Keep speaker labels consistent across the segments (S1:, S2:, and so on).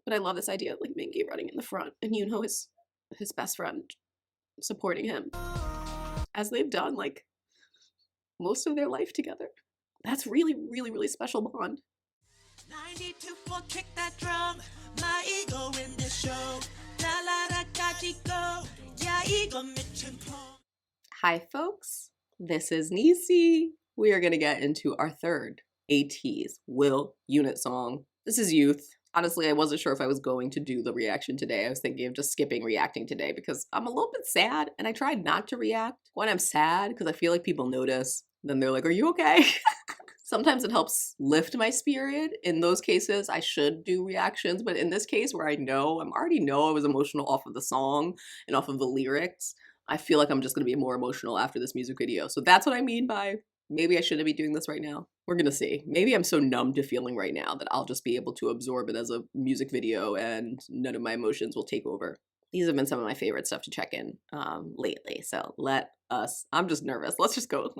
S1: But I love this idea of like Mingi running in the front and Yunho is his best friend supporting him, as they've done like most of their life together. That's really, really, really special bond. 92.4 kick that drum. My ego in the show. Hi folks, this is Nisi. We are gonna get into our third ATEEZ Will unit song. This is Youth. Honestly, I wasn't sure if I was going to do the reaction today. I was thinking of just skipping reacting today because I'm a little bit sad and I tried not to react. When I'm sad, because I feel like people notice, then they're like, are you okay? Sometimes it helps lift my spirit. In those cases, I should do reactions, but in this case where I already know I was emotional off of the song and off of the lyrics, I feel like I'm just gonna be more emotional after this music video. So that's what I mean by maybe I shouldn't be doing this right now. We're gonna see. Maybe I'm so numb to feeling right now that I'll just be able to absorb it as a music video and none of my emotions will take over. These have been some of my favorite stuff to check in lately. So I'm just nervous. Let's just go.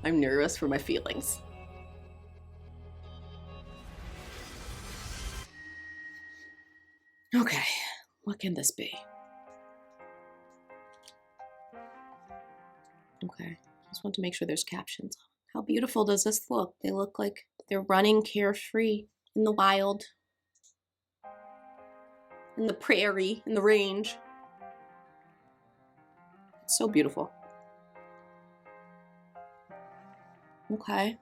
S1: I'm nervous for my feelings. Okay, what can this be? Okay, just want to make sure there's captions. How beautiful does this look? They look like they're running carefree in the wild, in the prairie, in the range. It's so beautiful. Okay.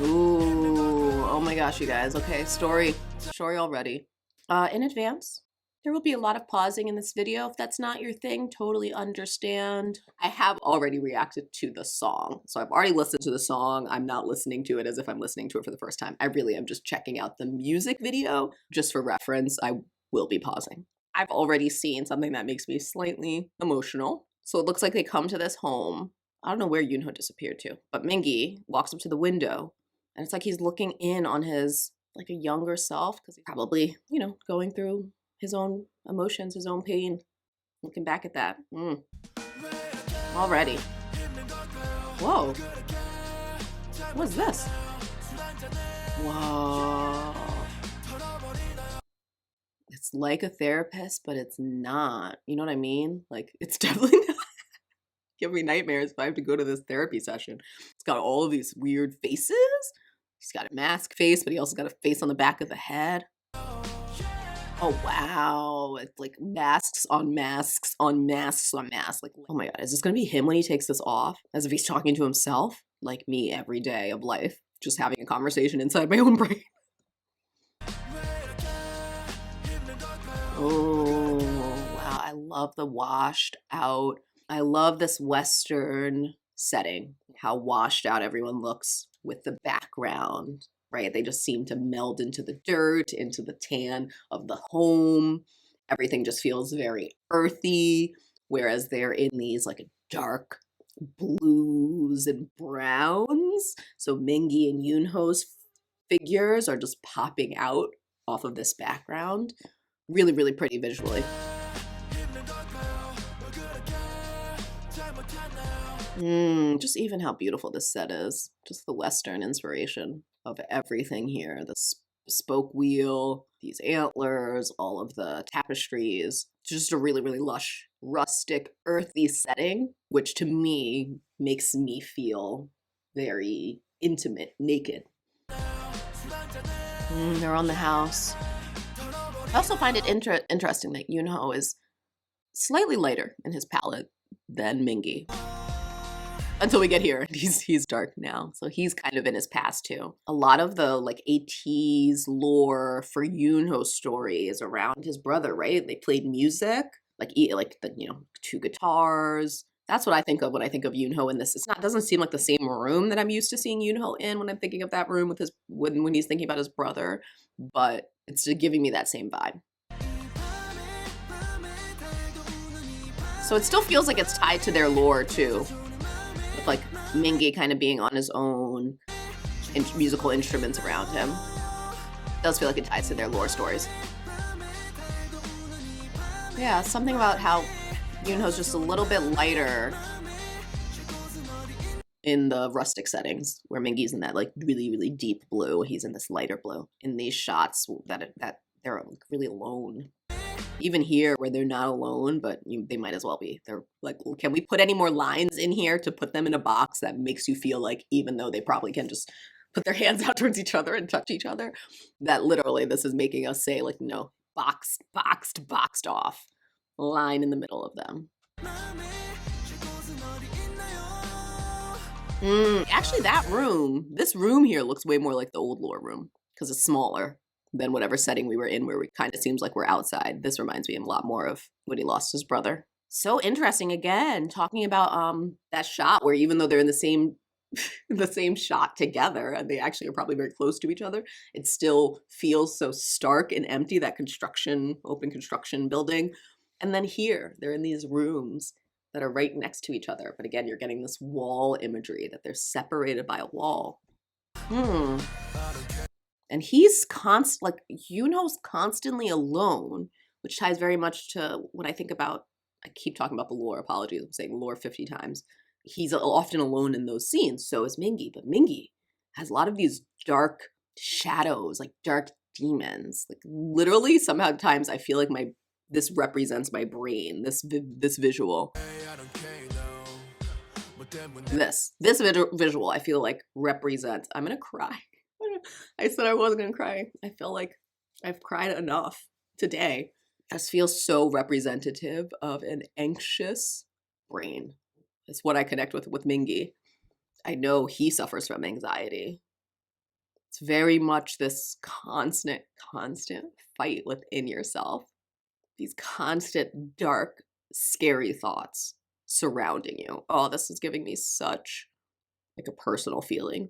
S1: Ooh, oh my gosh, you guys. Okay, story already. In advance, there will be a lot of pausing in this video. If that's not your thing, totally understand. I have already reacted to the song. So I've already listened to the song. I'm not listening to it as if I'm listening to it for the first time. I really am just checking out the music video. Just for reference, I will be pausing. I've already seen something that makes me slightly emotional. So it looks like they come to this home. I don't know where Yunho disappeared to, but Mingi walks up to the window and it's like he's looking in on his, like a younger self, because he's probably, you know, going through his own emotions, his own pain. Looking back at that. Already. Whoa. What's this? Whoa. It's like a therapist, but it's not. You know what I mean? Like, it's definitely not. Give me nightmares if I have to go to this therapy session. It's got all of these weird faces. He's got a mask face, but he also got a face on the back of the head. Oh, wow. It's like masks on masks on masks on masks. Like, oh my God, is this going to be him when he takes this off? As if he's talking to himself? Like me every day of life, just having a conversation inside my own brain. Oh, wow. I love the washed out. I love this Western setting, how washed out everyone looks with the background, right? They just seem to meld into the dirt, into the tan of the home. Everything just feels very earthy, whereas they're in these like dark blues and browns. So Mingi and Yunho's figures are just popping out off of this background. Really, really pretty visually. Just even how beautiful this set is. Just the Western inspiration of everything here. The spoke wheel, these antlers, all of the tapestries. Just a really, really lush, rustic, earthy setting, which to me makes me feel very intimate, naked. They're on the house. I also find it interesting that Yunho is slightly lighter in his palette than Mingi. Until we get here, he's dark now. So he's kind of in his past too. A lot of the like ATEEZ lore for Yunho's story is around his brother, right? They played music, like the, you know, 2 guitars. That's what I think of when I think of Yunho in this. It doesn't seem like the same room that I'm used to seeing Yunho in when I'm thinking of that room with his when he's thinking about his brother, but it's giving me that same vibe. So it still feels like it's tied to their lore too, with like Mingi kind of being on his own, musical instruments around him. It does feel like it ties to their lore stories. Yeah, something about how Yunho's just a little bit lighter in the rustic settings where Mingi's in that like really, really deep blue. He's in this lighter blue. In these shots that they're like really alone. Even here where they're not alone, but they might as well be. They're like, can we put any more lines in here to put them in a box that makes you feel like even though they probably can just put their hands out towards each other and touch each other, that literally this is making us say like, no, boxed off. Line in the middle of them. Actually, this room here looks way more like the old lore room because it's smaller than whatever setting we were in where we kind of seems like we're outside. This reminds me a lot more of when he lost his brother. So interesting again, talking about that shot where even though they're in the same the same shot together and they actually are probably very close to each other, it still feels so stark and empty, that open construction building. And then here, they're in these rooms that are right next to each other. But again, you're getting this wall imagery that they're separated by a wall. And he's like Yunho's constantly alone, which ties very much to what I think about. I keep talking about the lore, apologies, I'm saying lore 50 times. He's often alone in those scenes, so is Mingi. But Mingi has a lot of these dark shadows, like dark demons. Like literally, sometimes I feel like this represents my brain, this visual. This visual I feel like represents, I'm gonna cry. I said I wasn't gonna cry. I feel like I've cried enough today. This feels so representative of an anxious brain. It's what I connect with Mingi. I know he suffers from anxiety. It's very much this constant fight within yourself. These constant, dark, scary thoughts surrounding you. Oh, this is giving me such like a personal feeling.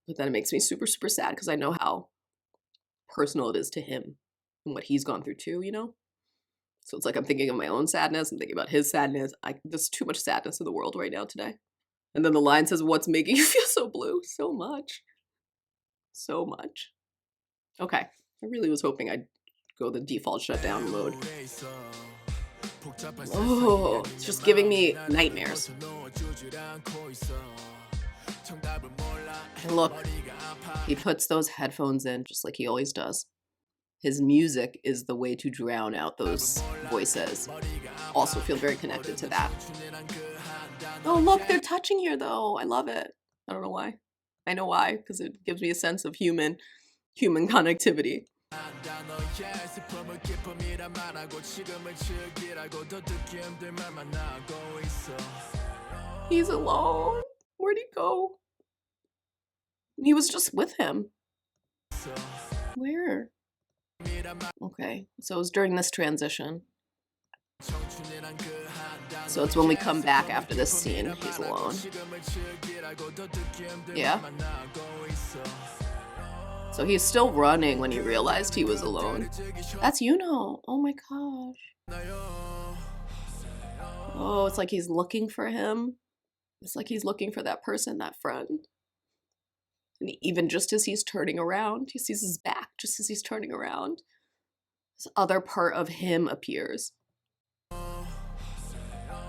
S1: But then it makes me super, super sad because I know how personal it is to him and what he's gone through too, you know? So it's like I'm thinking of my own sadness. I'm thinking about his sadness. There's too much sadness in the world right now today. And then the line says, what's making you feel so blue? So much. So much. Okay. I really was hoping I'd go the default shutdown mode. Oh, it's just giving me nightmares. And look, he puts those headphones in just like he always does. His music is the way to drown out those voices. Also feel very connected to that. Oh, look, they're touching here though. I love it. I don't know why. I know why, because it gives me a sense of human connectivity. He's alone. Where'd he go? He was just with him. Where? Okay, so it was during this transition. So it's when we come back after this scene, he's alone. Yeah. So he's still running when he realized he was alone. That's Yunho. Oh my gosh. Oh, it's like he's looking for him. It's like he's looking for that person, that friend. And even just as he's turning around, he sees his back just as he's turning around. This other part of him appears.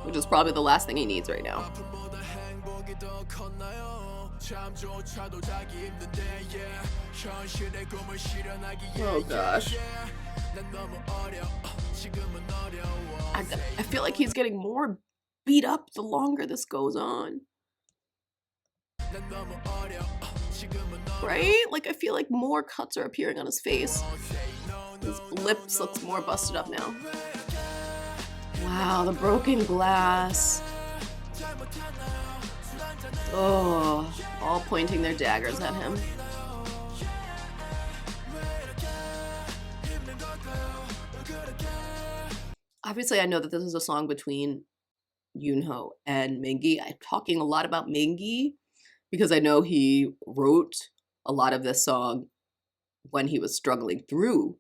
S1: Which is probably the last thing he needs right now. Oh gosh. I feel like he's getting more beat up the longer this goes on. Right? Like I feel like more cuts are appearing on his face. His lips looks more busted up now. Wow, the broken glass. Oh, all pointing their daggers at him. Obviously, I know that this is a song between Yunho and Mingi. I'm talking a lot about Mingi because I know he wrote a lot of this song when he was struggling through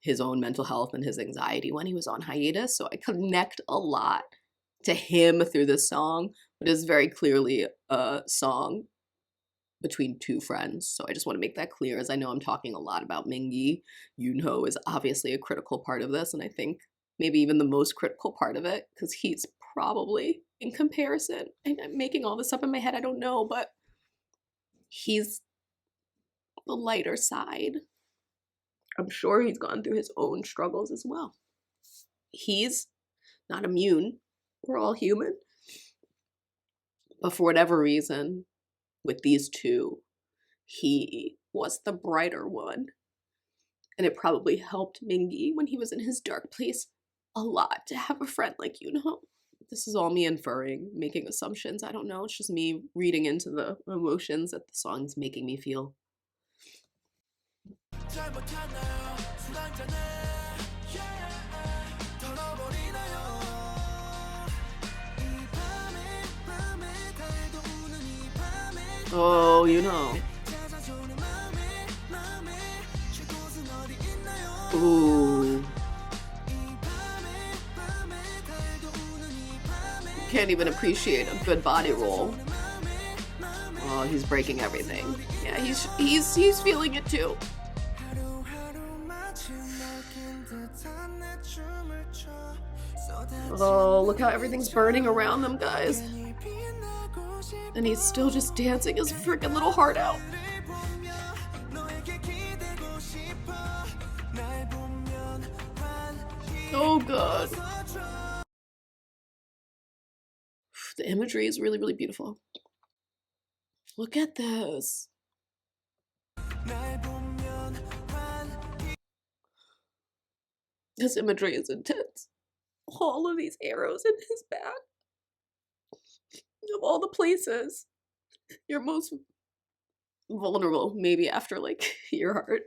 S1: his own mental health and his anxiety when he was on hiatus. So I connect a lot to him through this song, but it's very clearly a song between two friends. So I just want to make that clear, as I know I'm talking a lot about Mingi. Yunho is obviously a critical part of this, and I think maybe even the most critical part of it, because he's probably in comparison. And I'm making all this up in my head, I don't know, but he's the lighter side. I'm sure he's gone through his own struggles as well. He's not immune. We're all human. But for whatever reason, with these two, he was the brighter one. And it probably helped Mingi when he was in his dark place a lot to have a friend like Yunho. This is all me inferring, making assumptions. I don't know. It's just me reading into the emotions that the song's making me feel. Oh, you know. Ooh. Can't even appreciate a good body roll. Oh, he's breaking everything. Yeah, he's feeling it too. Oh, look how everything's burning around them, guys. And he's still just dancing his freaking little heart out. Oh god. The imagery is really, really beautiful. Look at this. This imagery is intense. All of these arrows in his back. Of all the places, you're most vulnerable, maybe after like your heart.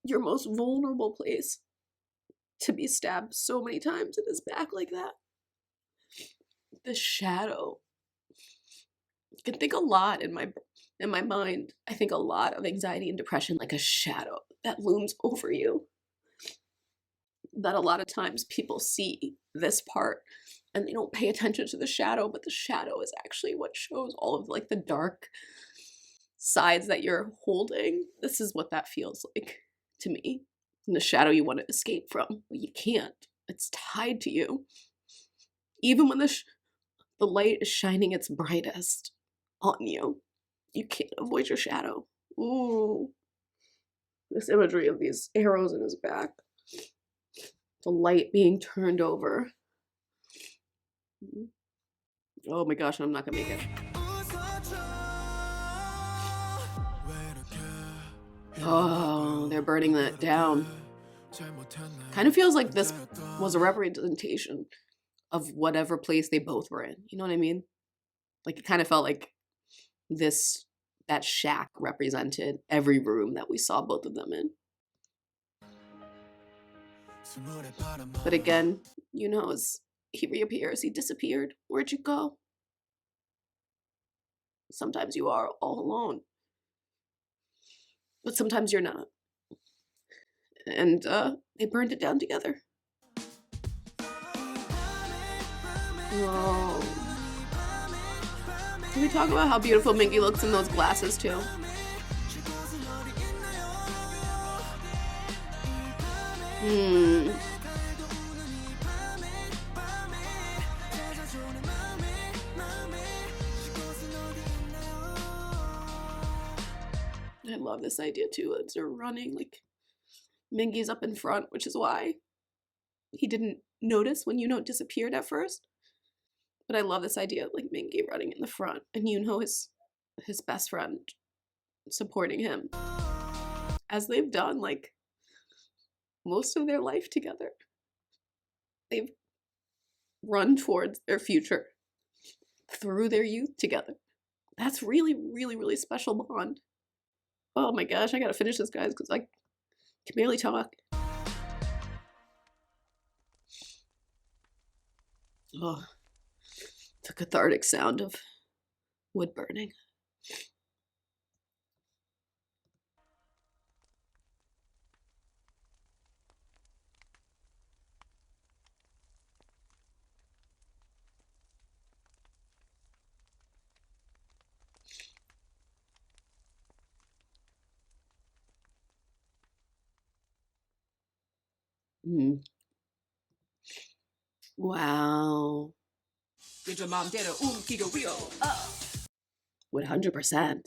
S1: Your most vulnerable place to be stabbed so many times in his back like that. The shadow. You can think a lot in my mind. I think a lot of anxiety and depression like a shadow that looms over you. That a lot of times people see this part and they don't pay attention to the shadow, but the shadow is actually what shows all of like the dark sides that you're holding. This is what that feels like to me. And the shadow you want to escape from, but you can't. It's tied to you. Even when the light is shining its brightest on you, you can't avoid your shadow. Ooh. This imagery of these arrows in his back. The light being turned over. Oh my gosh, I'm not gonna make it. Oh, they're burning that down. Kind of feels like this was a representation of whatever place they both were in. You know what I mean? Like it kind of felt like that shack represented every room that we saw both of them in. But again, you know, as he reappears, he disappeared. Where'd you go? Sometimes you are all alone. But sometimes you're not. And they burned it down together. Whoa. Can we talk about how beautiful Mingi looks in those glasses too? I love this idea too. As they're running, like Mingi's up in front, which is why he didn't notice when Yunho disappeared at first. But I love this idea of like Mingi running in the front and Yunho is his best friend supporting him. As they've done like most of their life together. They've run towards their future through their youth together. That's really, really, really special bond. Oh my gosh, I gotta finish this, guys, because I can barely talk. Oh, the cathartic sound of wood burning. Wow. 100%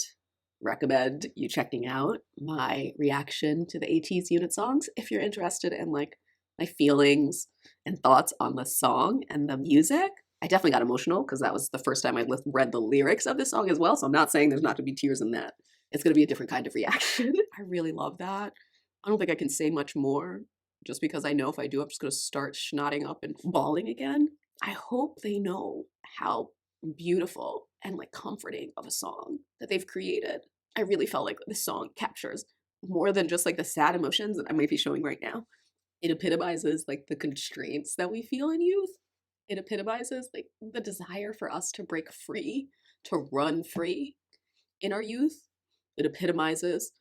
S1: recommend you checking out my reaction to the ATEEZ unit songs if you're interested in like my feelings and thoughts on the song and the music. I definitely got emotional because that was the first time I read the lyrics of this song as well, so I'm not saying there's not going to be tears in that. It's going to be a different kind of reaction. I really love that. I don't think I can say much more just because I know if I do, I'm just going to start snotting up and bawling again. I hope they know how beautiful and like comforting of a song that they've created. I really felt like this song captures more than just like the sad emotions that I might be showing right now. It epitomizes like the constraints that we feel in youth. It epitomizes like the desire for us to break free, to run free in our youth. It epitomizes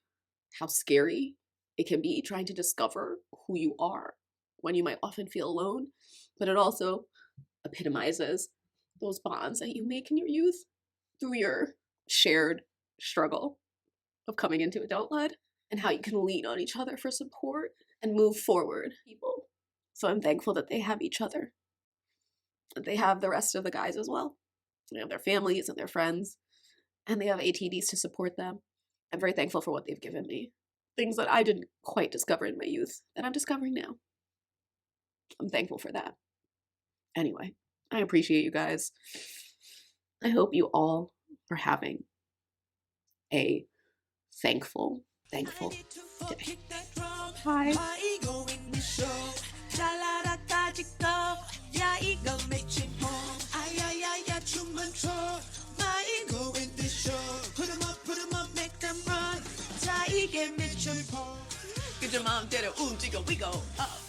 S1: how scary it can be trying to discover who you are when you might often feel alone. But it also epitomizes those bonds that you make in your youth through your shared struggle of coming into adulthood and how you can lean on each other for support and move forward, people. So I'm thankful that they have each other. That they have the rest of the guys as well. They have their families and their friends, and they have ATDs to support them. I'm very thankful for what they've given me. Things that I didn't quite discover in my youth that I'm discovering now. I'm thankful for that. Anyway, I appreciate you guys. I hope you all are having a thankful day. Bye. Get your mom, daddy, ooh, jiggle, we go up.